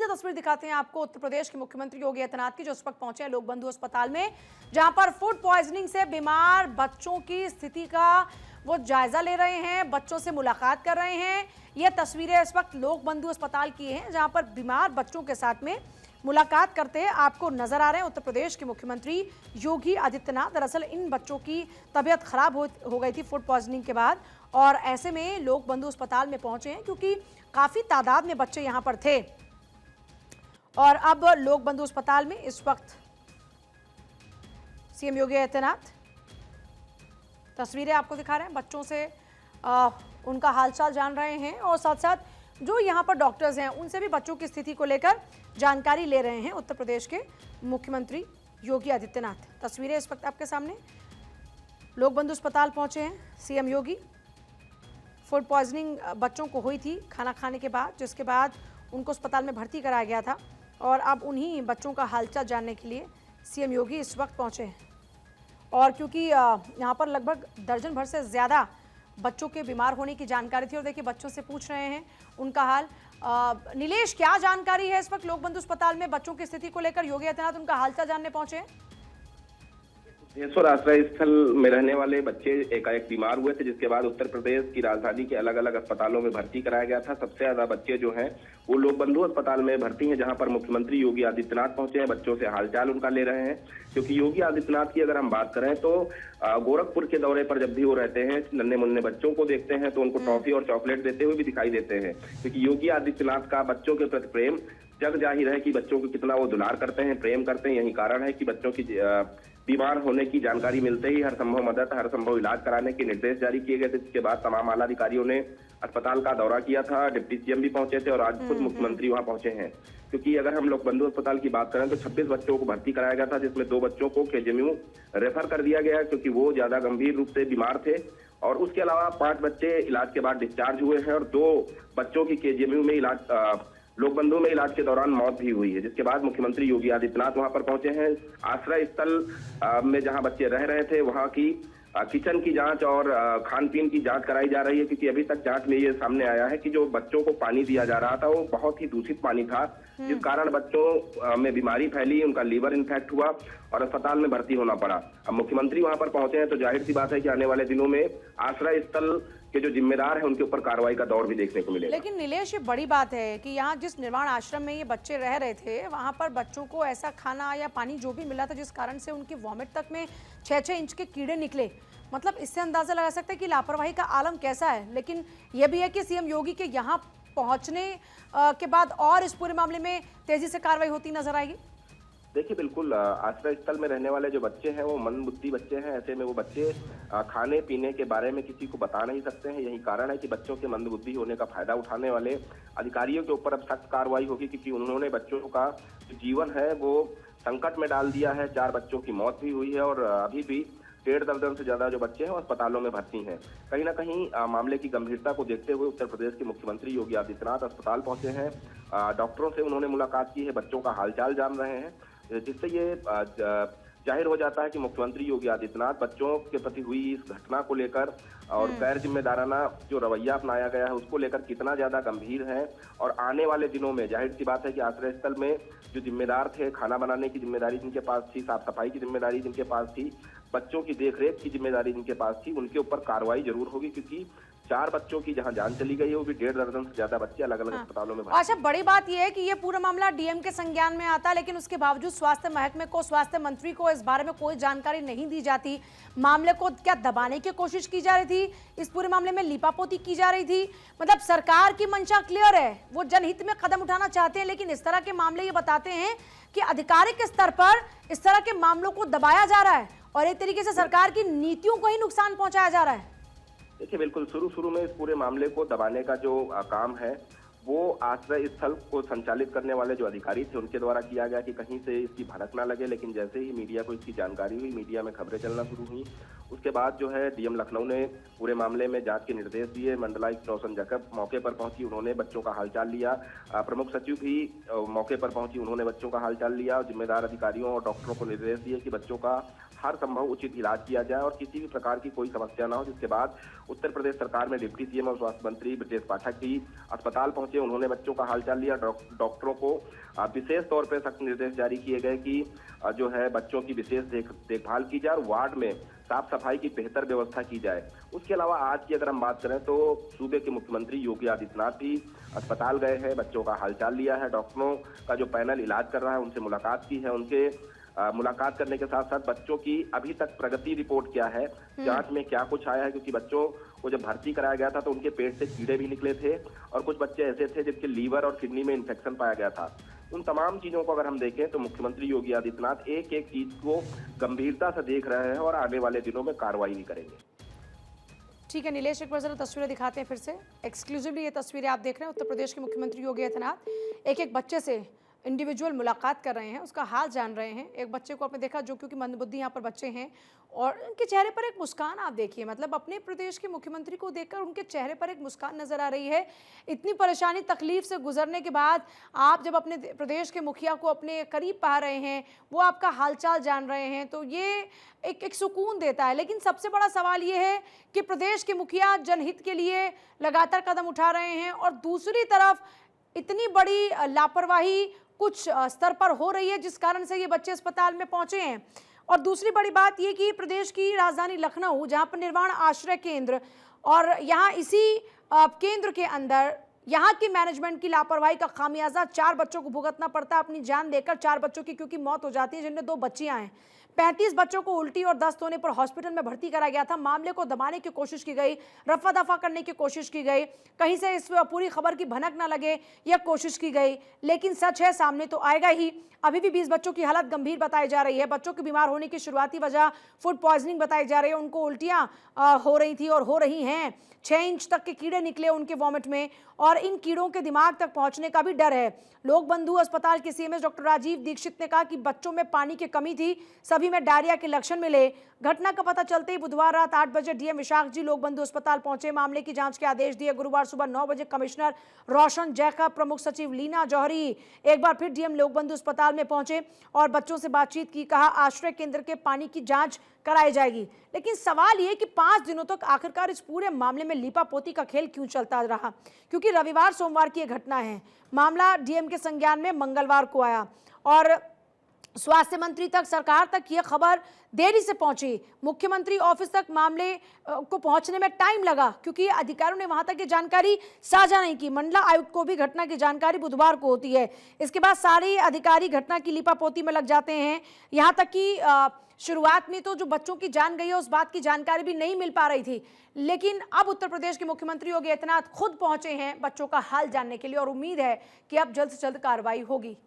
ताज़ा तस्वीर दिखाते हैं आपको उत्तर प्रदेश के मुख्यमंत्री योगी आदित्यनाथ की, जो इस वक्त पहुंचे हैं लोक बंधु अस्पताल में, जहां पर फूड पॉइजनिंग से बीमार बच्चों की स्थिति का वो जायजा ले रहे हैं, बच्चों से मुलाकात कर रहे हैं। ये तस्वीरें इस वक्त लोक बंधु अस्पताल की हैं, जहां पर बीमार बच्चों के साथ में मुलाकात करते हैं आपको नजर आ रहे हैं उत्तर प्रदेश के मुख्यमंत्री योगी आदित्यनाथ। दरअसल इन बच्चों की तबीयत खराब हो गई थी फूड पॉइजनिंग के बाद, और ऐसे में लोक बंधु अस्पताल में पहुंचे हैं क्योंकि काफी तादाद में बच्चे यहां पर थे। और अब लोक बंधु अस्पताल में इस वक्त सीएम योगी आदित्यनाथ तस्वीरें आपको दिखा रहे हैं, बच्चों से उनका हालचाल जान रहे हैं और साथ साथ जो यहाँ पर डॉक्टर्स हैं उनसे भी बच्चों की स्थिति को लेकर जानकारी ले रहे हैं उत्तर प्रदेश के मुख्यमंत्री योगी आदित्यनाथ। तस्वीरें इस वक्त आपके सामने, लोक बंधु अस्पताल पहुंचे हैं सीएम योगी। फूड पॉइजनिंग बच्चों को हुई थी खाना खाने के बाद, जिसके बाद उनको अस्पताल में भर्ती कराया गया था और अब उन्हीं बच्चों का हालचाल जानने के लिए सीएम योगी इस वक्त पहुंचे हैं। और क्योंकि यहाँ पर लगभग दर्जन भर से ज़्यादा बच्चों के बीमार होने की जानकारी थी और देखिए बच्चों से पूछ रहे हैं उनका हाल। नीलेश, क्या जानकारी है इस वक्त लोक बंधु अस्पताल में बच्चों की स्थिति को लेकर? योगी आदित्यनाथ उनका हालचाल जानने पहुंचे हैं। सिद्धेश्वर आश्रय स्थल में रहने वाले बच्चे एकाएक बीमार हुए थे, जिसके बाद उत्तर प्रदेश की राजधानी के अलग अलग अस्पतालों में भर्ती कराया गया था। सबसे ज्यादा बच्चे जो हैं वो लोक बंधु अस्पताल में भर्ती हैं, जहां पर मुख्यमंत्री योगी आदित्यनाथ पहुंचे हैं, बच्चों से हालचाल उनका ले रहे हैं। क्योंकि योगी आदित्यनाथ की अगर हम बात करें तो गोरखपुर के दौरे पर जब भी वो रहते हैं, नन्हे मुन्ने बच्चों को देखते हैं तो उनको टॉफी और चॉकलेट देते हुए भी दिखाई देते हैं। क्योंकि योगी आदित्यनाथ का बच्चों के प्रति प्रेम जग जाहिर है कि बच्चों को कितना वो दुलार करते हैं, प्रेम करते हैं। यही कारण है कि बच्चों की बीमार होने की जानकारी मिलते ही हर संभव मदद, हर संभव इलाज कराने के निर्देश जारी किए गए थे। जिसके बाद तमाम आला अधिकारियों ने अस्पताल का दौरा किया था, डिप्टी सीएम भी पहुंचे थे और आज खुद मुख्यमंत्री वहां पहुंचे हैं। क्योंकि अगर हम लोग बंधु अस्पताल की बात करें तो 26 बच्चों को भर्ती कराया गया था, जिसमें 2 बच्चों को केजीएमयू रेफर कर दिया गया क्योंकि वो ज्यादा गंभीर रूप से बीमार थे। और उसके अलावा 5 बच्चे इलाज के बाद डिस्चार्ज हुए हैं और 2 बच्चों की केजीएमयू में इलाज लोक बंधु में इलाज के दौरान मौत भी हुई है। जिसके बाद मुख्यमंत्री योगी आदित्यनाथ वहां पर पहुंचे हैं। आश्रय स्थल में जहां बच्चे रह रहे थे वहां की किचन की जांच और खान पीन की जांच कराई जा रही है, क्योंकि अभी तक जांच में ये सामने आया है कि जो बच्चों को पानी दिया जा रहा था वो बहुत ही दूषित पानी था, जिस कारण बच्चों में बीमारी फैली, उनका लीवर इन्फेक्ट हुआ और अस्पताल में भर्ती होना पड़ा। अब मुख्यमंत्री वहां पर पहुंचे हैं तो जाहिर सी बात है कि आने वाले दिनों में आश्रय स्थल के जो जिम्मेदार है उनके ऊपर कार्रवाई का दौर भी देखने को मिलेगा। लेकिन नीलेश, ये बड़ी बात है कि यहाँ जिस निर्माण आश्रम में ये बच्चे रह रहे थे वहां पर बच्चों को ऐसा खाना या पानी जो भी मिला था जिस कारण से उनकी वॉमिट तक में 6-6 इंच के कीड़े निकले। मतलब इससे अंदाजा लगा सकते हैं कि लापरवाही का आलम कैसा है। लेकिन यह भी है कि सीएम योगी के यहाँ पहुंचने के बाद और इस पूरे मामले में तेजी से कार्रवाई होती नजर आएगी। देखिए, बिल्कुल आश्रय स्थल में रहने वाले जो बच्चे हैं वो मंदबुद्धि बच्चे हैं। ऐसे में वो बच्चे खाने पीने के बारे में किसी को बता नहीं सकते हैं। यही कारण है कि बच्चों के मंदबुद्धि होने का फायदा उठाने वाले अधिकारियों के ऊपर अब सख्त कार्रवाई होगी, क्योंकि उन्होंने बच्चों का जो जीवन है वो संकट में डाल दिया है। 4 बच्चों की मौत भी हुई है और अभी भी 1.5 दर्जन से ज्यादा जो बच्चे हैं वो अस्पतालों में भर्ती हैं। कहीं ना कहीं मामले की गंभीरता को देखते हुए उत्तर प्रदेश के मुख्यमंत्री योगी आदित्यनाथ अस्पताल पहुंचे हैं। डॉक्टरों से उन्होंने मुलाकात की है, बच्चों का हालचाल जान रहे हैं, जिससे ये जाहिर हो जाता है कि मुख्यमंत्री योगी आदित्यनाथ बच्चों के प्रति हुई इस घटना को लेकर और गैर जिम्मेदाराना जो रवैया अपनाया गया है उसको लेकर कितना ज्यादा गंभीर है। और आने वाले दिनों में जाहिर सी बात है कि आश्रय स्थल में जो जिम्मेदार थे, खाना बनाने की जिम्मेदारी जिनके पास थी, साफ सफाई की जिम्मेदारी जिनके पास थी, बच्चों की देखरेख की जिम्मेदारी जिनके पास थी, उनके ऊपर कार्रवाई जरूर होगी। क्योंकि 4 बच्चों की जहां जान चली गई है वो भी 1.5 दर्जन से ज्यादा बच्चे अलग अलग अस्पतालों में। अच्छा, बड़ी बात यह है कि ये पूरा मामला डीएम के संज्ञान में आता है, लेकिन उसके बावजूद स्वास्थ्य महकमे को, स्वास्थ्य मंत्री को इस बारे में कोई जानकारी नहीं दी जाती। मामले को क्या दबाने की कोशिश की जा रही थी, इस पूरे मामले में लीपापोती की जा रही थी। मतलब सरकार की मंशा क्लियर है, वो जनहित में कदम उठाना चाहते हैं, लेकिन इस तरह के मामले ये बताते हैं कि आधिकारिक स्तर पर इस तरह के मामलों को दबाया जा रहा है और एक तरीके से सरकार की नीतियों को ही नुकसान पहुंचाया जा रहा है। देखिए, बिल्कुल शुरू में इस पूरे मामले को दबाने का जो काम है वो आश्रय स्थल को संचालित करने वाले जो अधिकारी थे उनके द्वारा किया गया कि कहीं से इसकी भनक ना लगे। लेकिन जैसे ही मीडिया को इसकी जानकारी हुई, मीडिया में खबरें चलना शुरू हुई, उसके बाद जो है डीएम लखनऊ ने पूरे मामले में जांच के निर्देश दिए। मंडलायुक्त रोशन जैकब मौके पर पहुंची, उन्होंने बच्चों का हालचाल लिया। प्रमुख सचिव भी मौके पर पहुंची, उन्होंने बच्चों का हालचाल लिया और जिम्मेदार अधिकारियों और डॉक्टरों को निर्देश दिए कि बच्चों का हर संभव उचित इलाज किया जाए और किसी भी प्रकार की कोई समस्या ना हो। जिसके बाद उत्तर प्रदेश सरकार में डिप्टी सीएम और स्वास्थ्य मंत्री ब्रजेश पाठक भी अस्पताल पहुंचे। उन्होंने बच्चों का हालचाल लिया। डॉक्टरों को विशेष तौर पर सख्त निर्देश जारी किए गए कि जो है बच्चों की विशेष देखभाल की जाए और वार्ड में साफ सफाई की बेहतर व्यवस्था की जाए। उसके अलावा आज की अगर हम बात करें तो सूबे के मुख्यमंत्री योगी आदित्यनाथ भी अस्पताल गए हैं, बच्चों का हालचाल लिया है। डॉक्टरों का जो पैनल इलाज कर रहा है उनसे मुलाकात की है। उनके मुलाकात करने के साथ साथ बच्चों की अभी तक प्रगति रिपोर्ट क्या है, जांच में क्या कुछ आया है, क्योंकि बच्चों को जब भर्ती कराया गया था तो उनके पेट से कीड़े भी निकले थे और कुछ बच्चे ऐसे थे जिनके लीवर और किडनी में इन्फेक्शन पाया गया था। उन तमाम चीजों को अगर हम देखें तो मुख्यमंत्री योगी आदित्यनाथ एक एक चीज को गंभीरता से देख रहे हैं और आने वाले दिनों में कार्रवाई भी करेंगे। ठीक है नीलेश, एक बार जरा तस्वीरें दिखाते हैं फिर से। एक्सक्लूसिवली ये तस्वीरें आप देख रहे हैं, उत्तर प्रदेश के मुख्यमंत्री योगी आदित्यनाथ एक एक बच्चे से इंडिविजुअल मुलाकात कर रहे हैं, उसका हाल जान रहे हैं। एक बच्चे को आपने देखा जो क्योंकि मंदबुद्धि यहाँ पर बच्चे हैं और उनके चेहरे पर एक मुस्कान आप देखिए, मतलब अपने प्रदेश के मुख्यमंत्री को देखकर उनके चेहरे पर एक मुस्कान नजर आ रही है। इतनी परेशानी तकलीफ से गुजरने के बाद आप जब अपने प्रदेश के मुखिया को अपने करीब पा रहे हैं, वो आपका हालचाल जान रहे हैं, तो ये एक सुकून देता है। लेकिन सबसे बड़ा सवाल ये है कि प्रदेश के मुखिया जनहित के लिए लगातार कदम उठा रहे हैं और दूसरी तरफ इतनी बड़ी लापरवाही कुछ स्तर पर हो रही है जिस कारण से ये बच्चे अस्पताल में पहुंचे हैं। और दूसरी बड़ी बात ये कि प्रदेश की राजधानी लखनऊ, जहां पर निर्वाण आश्रय केंद्र और यहाँ इसी केंद्र के अंदर यहाँ की मैनेजमेंट की लापरवाही का खामियाजा 4 बच्चों को भुगतना पड़ता है अपनी जान देकर। 4 बच्चों की क्योंकि मौत हो जाती है, जिनमें 2 बच्चियां हैं। 35 बच्चों को उल्टी और दस्त होने पर हॉस्पिटल में भर्ती कराया गया था। मामले को दबाने की कोशिश की गई, रफा दफा करने की कोशिश की गई, कहीं से इस पूरी खबर की भनक ना लगे यह कोशिश की गई, लेकिन सच है सामने तो आएगा ही। अभी भी 20 बच्चों की हालत गंभीर बताई जा रही है। बच्चों के बीमार होने की शुरुआती वजह फूड पॉइजनिंग बताई जा रही है। उनको उल्टियां हो रही थी और हो रही हैं। 6 इंच तक के कीड़े निकले उनके वॉमिट में और इन कीड़ों के दिमाग तक पहुंचने का भी डर है। लोक बंधु अस्पताल के सीएमएस डॉक्टर राजीव दीक्षित ने कहा कि बच्चों में पानी की कमी थी, सभी में डायरिया के लक्षण मिले। घटना का पता चलते ही बुधवार रात 8 बजे डीएम विशाख जी लोक बंधु अस्पताल पहुंचे, मामले की जांच के आदेश दिए। गुरुवार सुबह 9 बजे कमिश्नर रोशन जैकब, प्रमुख सचिव लीना जौहरी एक बार फिर डीएम लोक बंधु अस्पताल में पहुंचे और बच्चों से बातचीत की। कहा आश्रय केंद्र के पानी की जांच कराई जाएगी। लेकिन सवाल ये कि 5 दिनों तक आखिरकार इस पूरे मामले में लीपापोती का खेल क्यों चलता रहा, क्योंकि रविवार सोमवार की यह घटना है। मामला डीएम के संज्ञान में मंगलवार को आया और स्वास्थ्य मंत्री तक, सरकार तक यह खबर देरी से पहुंची। मुख्यमंत्री ऑफिस तक मामले को पहुंचने में टाइम लगा क्योंकि अधिकारियों ने वहां तक ये जानकारी साझा नहीं की। मंडला आयुक्त को भी घटना की जानकारी बुधवार को होती है। इसके बाद सारे अधिकारी घटना की लीपापोती में लग जाते हैं। यहां तक कि शुरुआत में तो जो बच्चों की जान गई है उस बात की जानकारी भी नहीं मिल पा रही थी, लेकिन अब उत्तर प्रदेश के मुख्यमंत्री योगी आदित्यनाथ खुद पहुंचे हैं बच्चों का हाल जानने के लिए और उम्मीद है कि अब जल्द से जल्द कार्रवाई होगी।